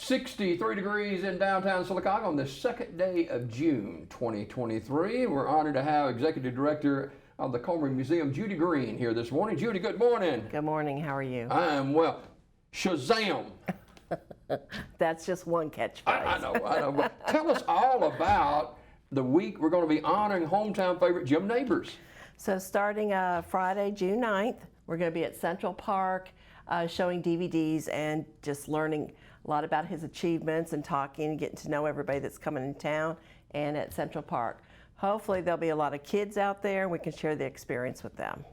63 degrees in downtown Silicaca on the second day of June 2023. We're honored to have Executive Director of the Coleman Museum, Judy Green, here this morning. Judy, good morning. Good morning. How are you? I am well. Shazam! That's just one catchphrase. I know. But tell us all about the week we're going to be honoring hometown favorite Jim Nabors. So starting Friday, June 9th, we're going to be at Central Park showing DVDs and just learning a lot about his achievements and talking and getting to know everybody that's coming in town and at Central Park. Hopefully there'll be a lot of kids out there and we can share the experience with them.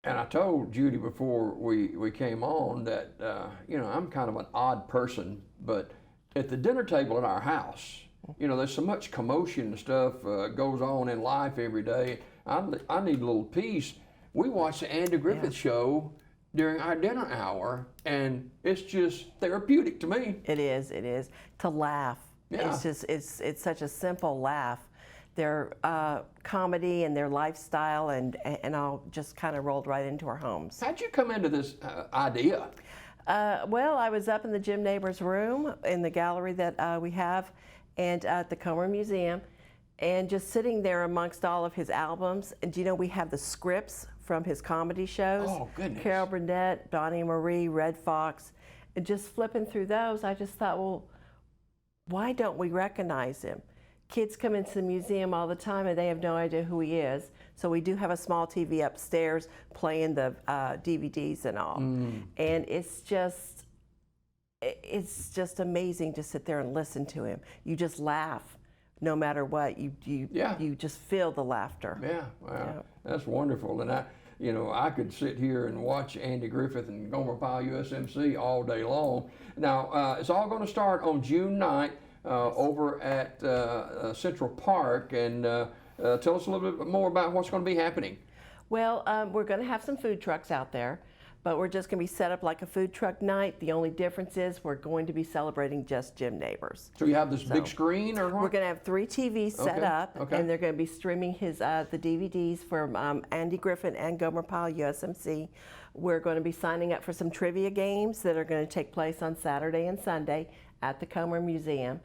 And I told Judy before we came on that, I'm kind of an odd person, but at the dinner table at our house, there's so much commotion and stuff goes on in life every day. I need a little peace. We watch the Andy Griffith show during our dinner hour, and it's just therapeutic to me. It is to laugh. Yeah. It's such a simple laugh. Their comedy and their lifestyle and all just kind of rolled right into our homes. How'd you come into this idea? Well, I was up in the Jim Nabors room in the gallery that we have and at the Coleman Museum, and just sitting there amongst all of his albums. And we have the scripts from his comedy shows. Oh, goodness. Carol Burnett, Bonnie Marie, Red Fox, and just flipping through those, I just thought, well, why don't we recognize him? Kids come into the museum all the time and they have no idea who he is. So we do have a small TV upstairs playing the DVDs and all. And it's just amazing to sit there and listen to him. You just laugh no matter what. You just feel the laughter. Yeah, wow. That's wonderful. And I could sit here and watch Andy Griffith and Gomer Pyle USMC all day long. Now, it's all going to start on June 9th over at Central Park. And tell us a little bit more about what's going to be happening. Well, we're going to have some food trucks out there, but we're just going to be set up like a food truck night. The only difference is we're going to be celebrating just Jim Nabors. So you have this big screen, or what? We're going to have 3 TVs set up, and they're going to be streaming his the DVDs from Andy Griffith and Gomer Pyle USMC. We're going to be signing up for some trivia games that are going to take place on Saturday and Sunday at the Coleman Museum.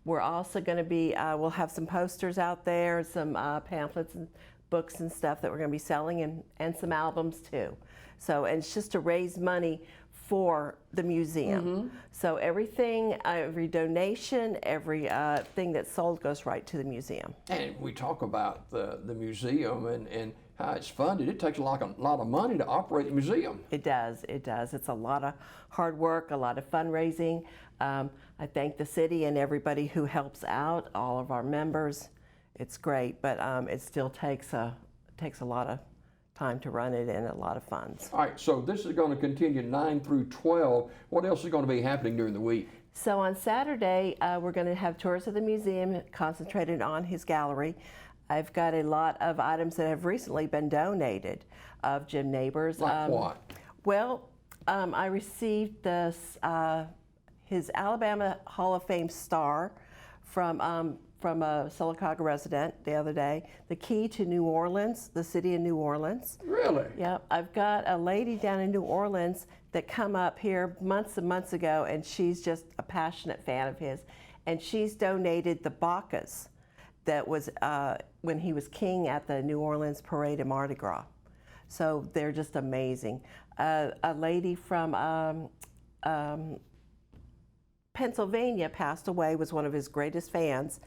We're also going to be, we'll have some posters out there, some pamphlets and books and stuff that we're going to be selling, and some albums too. So, and it's just to raise money for the museum. So everything, every donation, every thing that's sold goes right to the museum. And we talk about the museum and how it's funded. It takes a lot of money to operate the museum. It does. It's a lot of hard work, a lot of fundraising. I thank the city and everybody who helps out, all of our members. It's great, but it still takes a lot of time to run it and a lot of funds. All right, so this is going to continue 9 through 12. What else is going to be happening during the week? So on Saturday, we're going to have tours of the museum concentrated on his gallery. I've got a lot of items that have recently been donated of Jim Nabors. Like what? Well, I received this, his Alabama Hall of Fame star from a Silicaca resident the other day, the key to New Orleans, the city of New Orleans. Really? Yep. I've got a lady down in New Orleans that come up here months and months ago, and she's just a passionate fan of his. And she's donated the Bacchus that was when he was king at the New Orleans Parade of Mardi Gras. So they're just amazing. A lady from Pennsylvania passed away, was one of his greatest fans,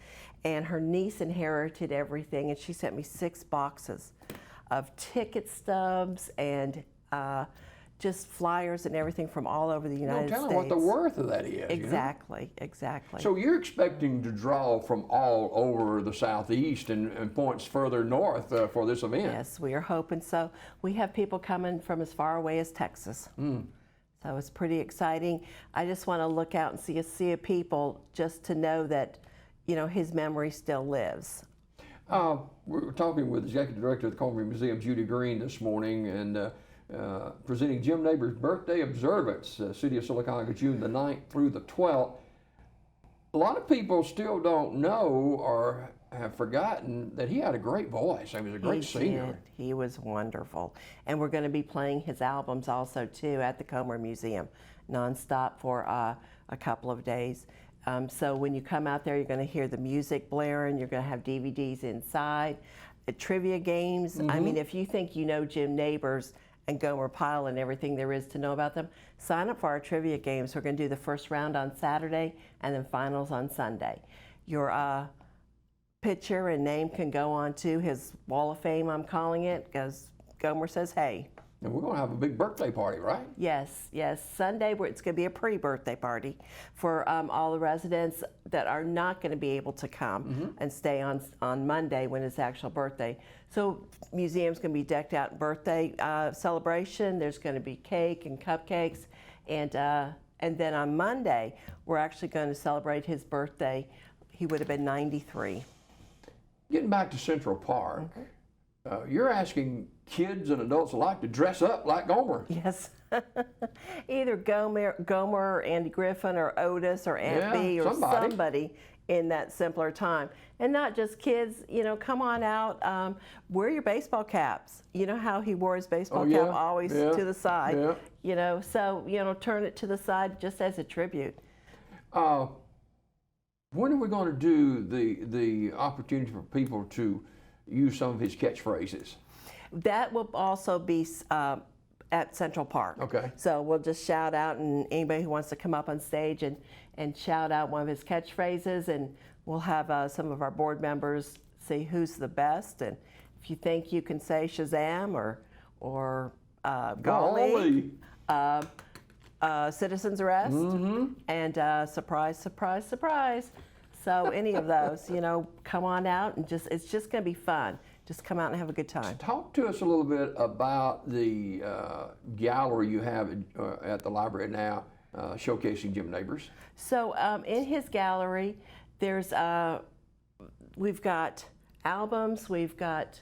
and her niece inherited everything, and she sent me 6 boxes of ticket stubs and just flyers and everything from all over the United States. Tell me what the worth of that is. Exactly. So you're expecting to draw from all over the Southeast and points further north for this event. Yes, we are hoping so. We have people coming from as far away as Texas. So it's pretty exciting. I just want to look out and see a sea of people just to know that, his memory still lives. We were talking with Executive Director of the Coleman Museum, Judy Green, this morning, and presenting Jim Nabors' birthday observance, City of Silicaca, June the 9th through the 12th. A lot of people still don't know or have forgotten that he had a great voice. He was a great singer. He was wonderful. And we're going to be playing his albums also, too, at the Comer Museum, nonstop for a couple of days. So when you come out there, you're going to hear the music blaring. You're going to have DVDs inside, trivia games. I mean, if you think you know Jim Nabors and Gomer Pyle and everything there is to know about them, sign up for our trivia games. We're going to do the first round on Saturday and then finals on Sunday. Your picture and name can go on to his Wall of Fame, I'm calling it, because Gomer says, hey. And we're going to have a big birthday party, right? Yes, yes. Sunday, it's going to be a pre-birthday party for all the residents that are not going to be able to come and stay on Monday when it's actual birthday. So museum's going to be decked out in birthday celebration. There's going to be cake and cupcakes. And then on Monday, we're actually going to celebrate his birthday. He would have been 93. Getting back to Central Park, you're asking kids and adults alike to dress up like Gomer. Yes. Either Gomer or Andy Griffin or Otis or Aunt Bee or somebody in that simpler time. And not just kids, you know, come on out, wear your baseball caps. You know how he wore his baseball cap always to the side, you know, so, you know, turn it to the side just as a tribute. When are we going to do the opportunity for people to use some of his catchphrases? That will also be at Central Park. Okay. So we'll just shout out, and anybody who wants to come up on stage and shout out one of his catchphrases, and we'll have some of our board members see who's the best. And if you think you can say Shazam or golly. Citizen's arrest, and surprise, surprise, surprise. So any of those, you know, come on out and it's just going to be fun. Just come out and have a good time. Talk to us a little bit about the gallery you have at the library now, showcasing Jim Nabors. So in his gallery, there's we've got albums, we've got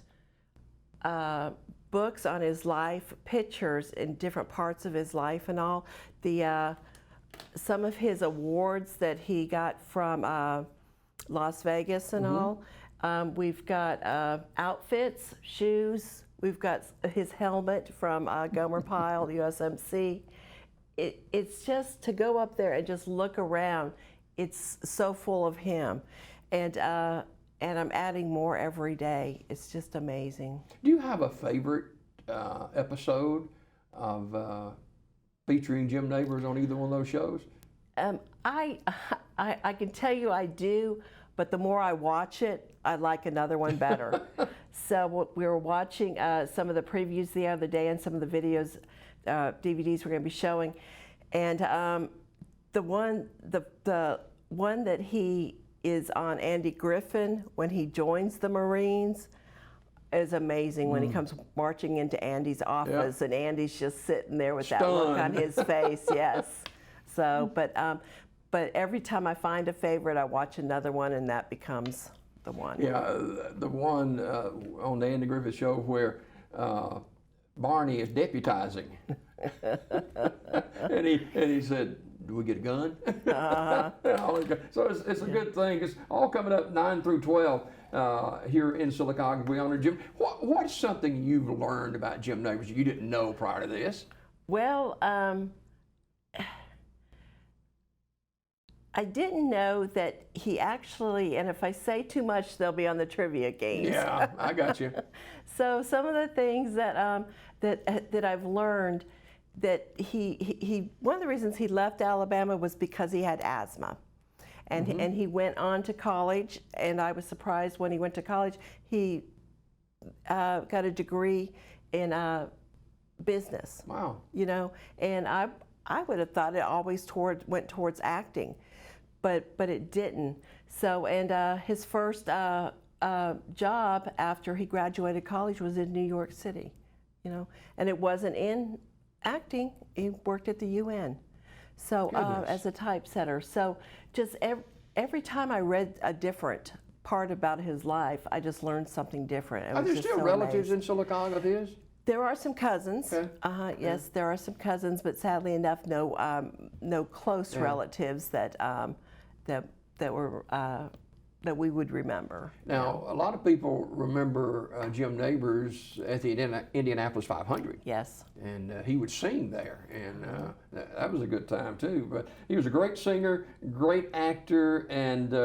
books on his life, pictures in different parts of his life and all. Some of his awards that he got from Las Vegas and all. We've got outfits, shoes. We've got his helmet from Gomer Pyle, USMC. It's just to go up there and just look around. It's so full of him. And I'm adding more every day. It's just amazing. Do you have a favorite episode of featuring Jim Nabors on either one of those shows? I can tell you I do, but the more I watch it, I like another one better. So we were watching some of the previews the other day and some of the videos, DVDs we're going to be showing, and the one that he is on Andy Griffin when he joins the Marines is amazing. When he comes marching into Andy's office and Andy's just sitting there with that look on his face. Yes. So, but every time I find a favorite, I watch another one, and that becomes the one. Yeah, the one on the Andy Griffith Show where Barney is deputizing, and he said, "Do we get a gun?" So it's a good thing. It's all coming up 9 through 12 here in Sylacauga. We honor Jim. What's something you've learned about Jim Nabors you didn't know prior to this? Well, I didn't know that he actually, and if I say too much, they'll be on the trivia games. Yeah, I got you. So some of the things that that I've learned, that he one of the reasons he left Alabama was because he had asthma, and and he went on to college, and I was surprised when he went to college. He got a degree in business. Wow. You know, and I would have thought it always went towards acting, but it didn't. So, and his first job after he graduated college was in New York City, you know, and it wasn't in acting. He worked at the UN, so as a typesetter. So just every time I read a different part about his life, I just learned something different. Are there still relatives in Sylacauga of his? There are some cousins. Okay. Yes, there are some cousins, but sadly enough, no close relatives that that were that we would remember. Now, a lot of people remember Jim Nabors at the Indianapolis 500. Yes. And he would sing there, and that was a good time too. But he was a great singer, great actor, and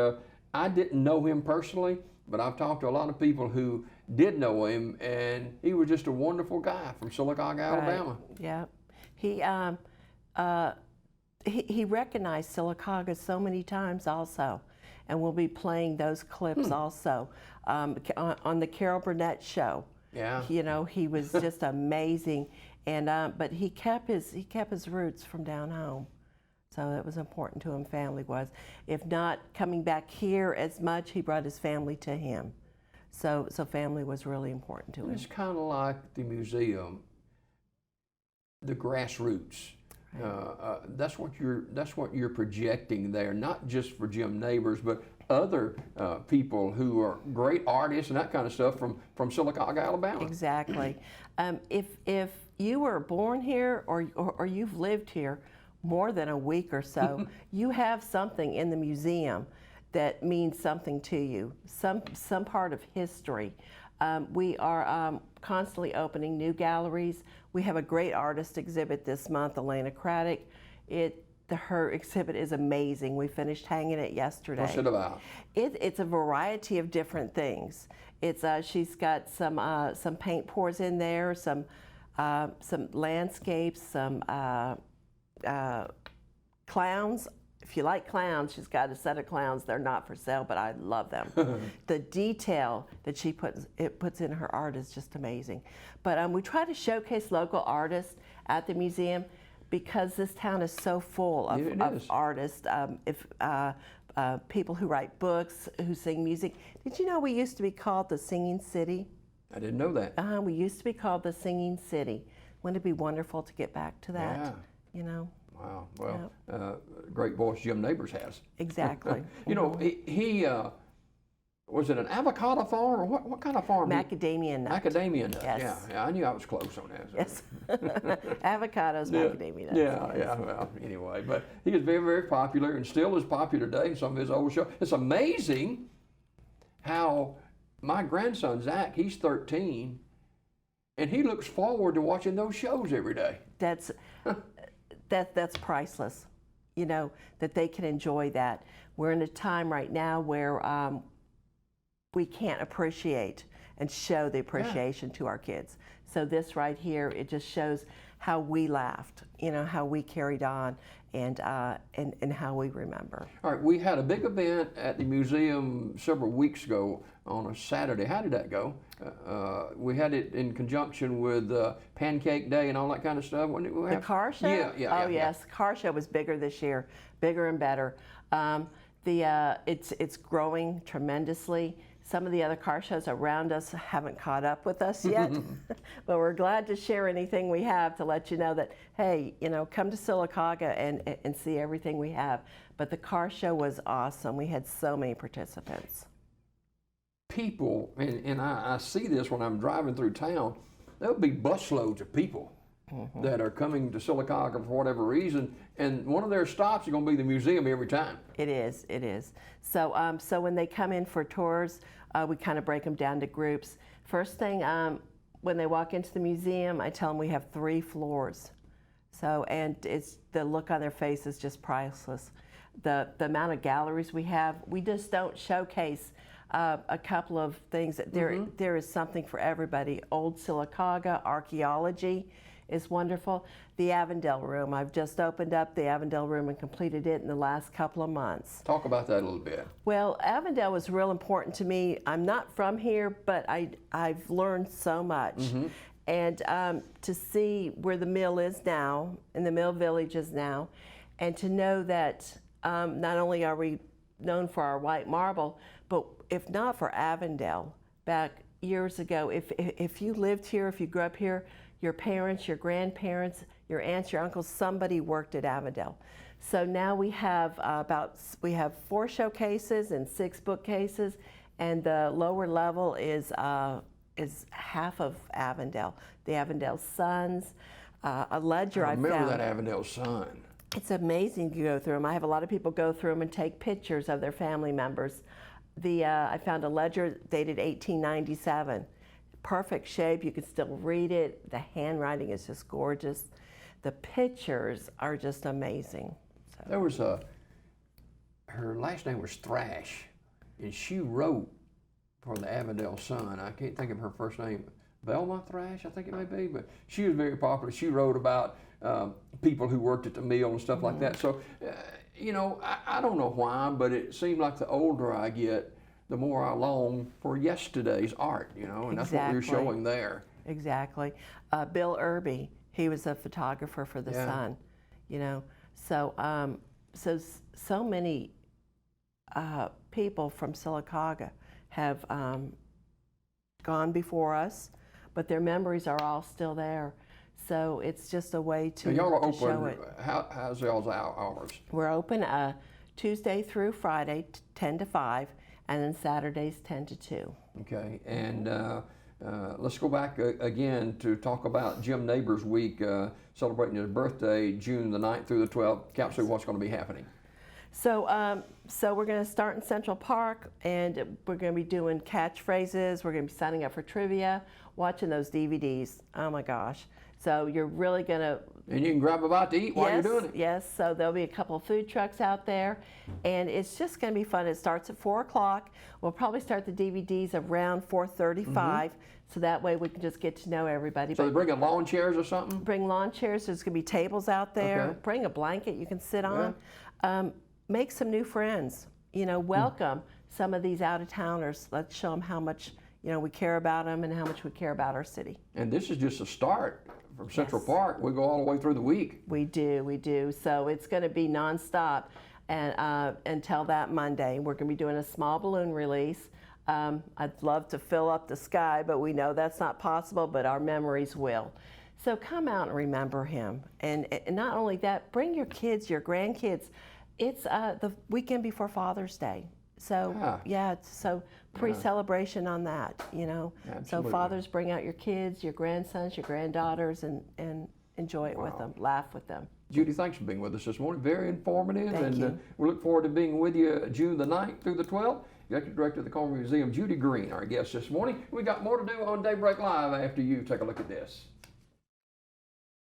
I didn't know him personally, but I've talked to a lot of people who did know him, and he was just a wonderful guy from Sylacauga, Alabama. Yeah. He recognized Sylacauga so many times also, and we'll be playing those clips also on the Carol Burnett show. Yeah. You know, he was just amazing, and but he kept his roots from down home, so that was important to him. Family was, if not coming back here as much, he brought his family to him. So family was really important to him. It's kind of like the museum, the grassroots. That's what you're projecting there, not just for Jim Nabors, but other people who are great artists and that kind of stuff from Sylacauga, Alabama. Exactly. If you were born here or you've lived here more than a week or so, you have something in the museum that means something to you, some part of history. We are constantly opening new galleries. We have a great artist exhibit this month, Elena Craddock. Her exhibit is amazing. We finished hanging it yesterday. What's it about? It's a variety of different things. She's got some paint pours in there, some landscapes, some clowns. If you like clowns, she's got a set of clowns. They're not for sale, but I love them. The detail that she puts in her art is just amazing. But we try to showcase local artists at the museum because this town is so full of artists. People who write books, who sing music. Did you know we used to be called the Singing City? I didn't know that. We used to be called the Singing City. Wouldn't it be wonderful to get back to that? Yeah. You know. Wow. Well, great voice Jim Nabors has. Exactly. You know, he was it an avocado farm or what kind of farm? Macadamia nut. Macadamia nut. Yes. Yeah. I knew I was close on that. Yes. Avocados, macadamia nuts. Yeah. Well, anyway, but he is very, very popular and still is popular today in some of his old shows. It's amazing how my grandson Zach, he's 13, and he looks forward to watching those shows every day. That's priceless, you know, that they can enjoy that. We're in a time right now where we can't appreciate and show the appreciation to our kids. So this right here, it just shows how we laughed, you know, how we carried on, and how we remember. All right, we had a big event at the museum several weeks ago on a Saturday. How did that go? We had it in conjunction with Pancake Day and all that kind of stuff. The car show? Yeah. Yes, car show was bigger this year, bigger and better. It's growing tremendously. Some of the other car shows around us haven't caught up with us yet, but we're glad to share anything we have to let you know that, hey, you know, come to Sylacauga and see everything we have. But the car show was awesome. We had so many participants. People, and I see this when I'm driving through town, there'll be busloads of people that are coming to Sylacauga for whatever reason, and one of their stops is going to be the museum every time. It is. So, so when they come in for tours, we kind of break them down to groups. First thing, when they walk into the museum, I tell them we have 3 floors. So, and it's the look on their face is just priceless. The amount of galleries we have, we just don't showcase a couple of things. There is something for everybody. Old Sylacauga, archaeology is wonderful. The Avondale Room, I've just opened up the Avondale Room and completed it in the last couple of months. Talk about that a little bit. Well, Avondale was real important to me. I'm not from here, but I've learned so much. And to see where the mill is now, and the mill village is now, and to know that not only are we known for our white marble, but if not for Avondale, back years ago, if you lived here, if you grew up here, your parents, your grandparents, your aunts, your uncles, somebody worked at Avondale. So now we have 4 showcases and 6 bookcases, and the lower level is half of Avondale. The Avondale Suns, a ledger I remember found. that Avondale Sun. It's amazing to go through them. I have a lot of people go through them and take pictures of their family members. I found a ledger dated 1897. Perfect shape. You can still read it. The handwriting is just gorgeous. The pictures are just amazing. So. There was her last name was Thrash, and she wrote for the Avondale Sun. I can't think of her first name. Velma Thrash, I think it may be, but she was very popular. She wrote about people who worked at the mill and stuff like that. So, you know, I don't know why, but it seemed like the older I get, the more I long for yesterday's art, you know, and that's what we were showing there. Exactly. Bill Irby, he was a photographer for the Sun, you know. So, so many people from Sylacauga have gone before us, but their memories are all still there. So it's just a way to, and y'all are open, show it. How's y'all's hours? We're open Tuesday through Friday, 10 to 5, and then Saturdays, 10 to 2. Okay, and let's go back again to talk about Jim Nabors Week, celebrating his birthday, June the 9th through the 12th. Count through what's going to be happening. So, so we're going to start in Central Park, and we're going to be doing catchphrases. We're going to be signing up for trivia, watching those DVDs. Oh my gosh! So you're really going to. And you can grab a bite to eat while you're doing it. Yes. So there'll be a couple of food trucks out there, and it's just going to be fun. It starts at 4 o'clock. We'll probably start the DVDs around 4:35, so that way we can just get to know everybody. So they bring lawn chairs or something? Bring lawn chairs. There's going to be tables out there. Okay. Bring a blanket you can sit on. Make some new friends. You know, welcome some of these out-of-towners. Let's show them how much, you know, we care about them and how much we care about our city. And this is just a start from Central Park. We go all the way through the week. We do. So it's going to be nonstop and until that Monday. We're going to be doing a small balloon release. I'd love to fill up the sky, but we know that's not possible, but our memories will. So come out and remember him. And not only that, bring your kids, your grandkids. It's the weekend before Father's Day. So, so pre-celebration on that, you know. Absolutely. So fathers, bring out your kids, your grandsons, your granddaughters, and enjoy it with them, laugh with them. Judy, thanks for being with us this morning. Very informative. Thank you. We look forward to being with you June the 9th through the 12th. Executive Director of the Coleman Museum, Judy Green, our guest this morning. We got more to do on Daybreak Live after you take a look at this.